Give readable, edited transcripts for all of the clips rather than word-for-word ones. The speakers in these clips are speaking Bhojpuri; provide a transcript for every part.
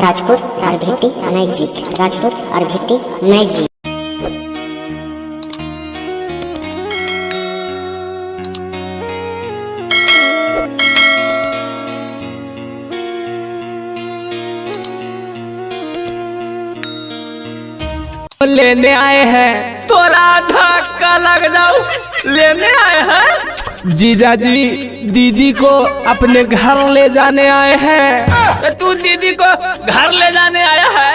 राजपुर और भिट्टी नई जीत, राजपुर और भिट्टी नई जीत। लेने आए हैं, तोरा धक्का लग जाऊ। लेने आए हैं जीजा जी, दीदी को अपने घर ले जाने आए हैं। तो तू दीदी को घर ले जाने आया है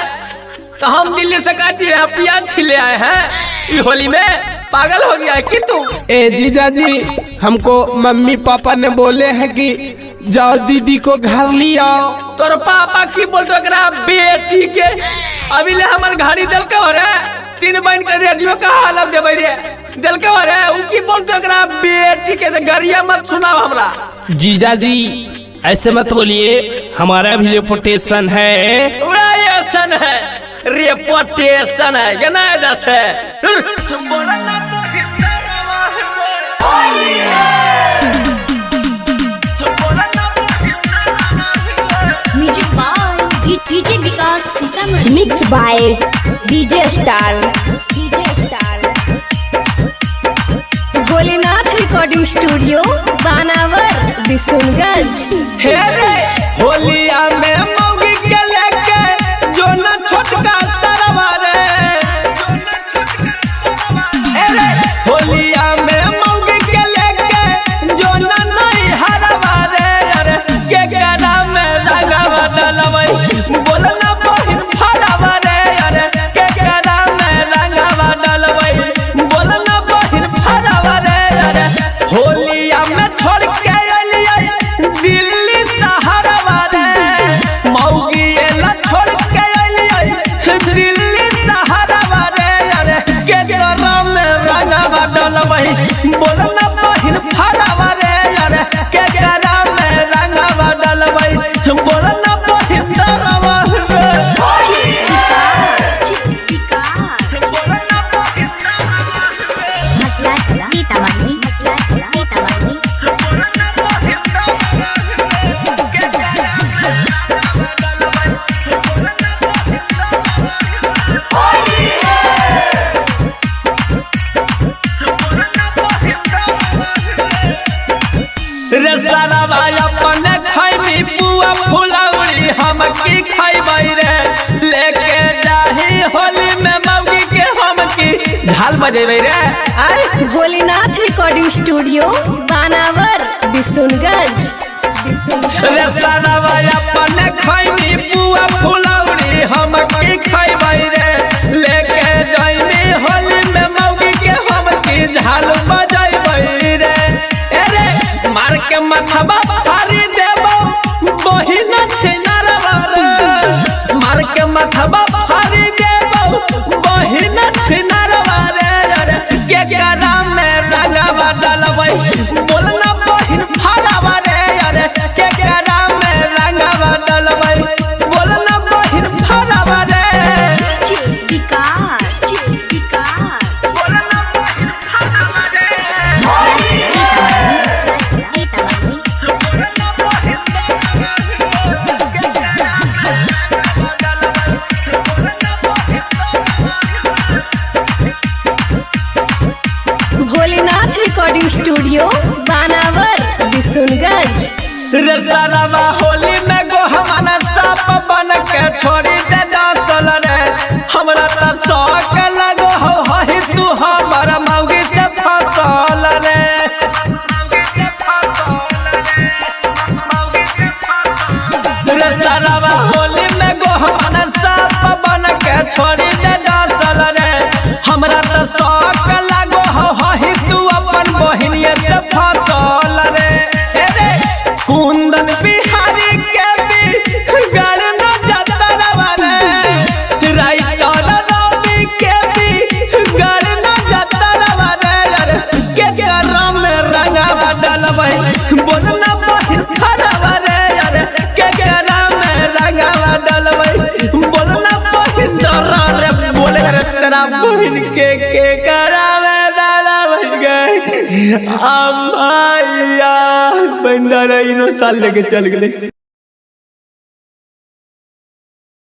तो हम दिल्ली से काची है प्याज छिले आए हैं। होली में पागल हो गया है कि तू? ए जीजा जी, हमको मम्मी पापा ने बोले हैं कि जाओ दीदी को घर ले आओ। तोर पापा की बोलते बेटी के अभी ले हमारे घड़ी दिल के हो रहे 3 बहन के रेडियो का हालत देवे रे दिल के हो रहे उ की बोलते बेटी के गरिया मत सुनाओ हमरा। जीजा जी ऐसे मत बोलिए, हमारा भी रेपुटेशन है। रेपुटेशन है, रेपुटेशन है गना जैसे। DJ Vikas mix by DJ star Bholenath recording studio Banawar Bishunganj. होलिया में मौगी के लेके जो न छोटका सरवा रे, होलिया में मौगी के लेके जो न नहीं हरवा रे, के गरा में रंगवा डलवई बोलना बहिन फरवा रे, अरे के गरा में रंगवा डलवई बोलना बहिन फरवा रे। अरे होलिया में छोड़ के अलियै दिल्ली शहरवा रे, मौगी एला छोड़ के अलियै दिल्ली शहरवा रे, अरे के गरा में रंगवा डलवई बोलना बहिन फरवा रे, अरे के गरा में रंगवा डलवई बोलना बहिन दरवा रे। रे सारावा अपन खैमी पुआ फुलौरी हम की खैबै रे, लेके जाही होली में मौगी के हम की झाल बजेबै रे। Bholenath recording studio Banawar Bishunganj. रे सारावा अपन खैमी पुआ फुलौरी हम की खैबै रे, लेके जाही होली में मौगी के हम की झाल बजेबै रे। मार के माथवा फाड़ी देबो बहिन छिनरवा रे, मार के माथवा फाड़ी देबो बहिन छिनरवा रे, के गरा में रंगवा डलवई बोलना बहिन फरवा रे, अरे के गरा में रंगवा डलवई बोलना बहिन फरवा रे। Bholenath recording studio Banawar Bishunganj. रे सारावा होली में गो हमारा साप बन के छोड़ी दे दासल रे, हमरा त शौक लगो हो ही तू हमारा मौगी से फसल रे। रे सारावा होली में गो हमारा साप बन के छोड़ी दे दासल रे, हमरा त शौक लगो हो ही तू अपन बहिनिया से फसल रे। कुंदन बिहारी के भी गल न जतरवा रे, राइटर रवि के भी गल न जतरवा रे, के गरम में रंगवा डलवई बोलना बहिन फरवा रे, अरे के गरम में रंगवा डलवई बोलना बहिन दरा रे। बोले रे तेरा बहिन के गरा में डलवई गए अम्माया बंदा रही 9 साल लेके चल गए।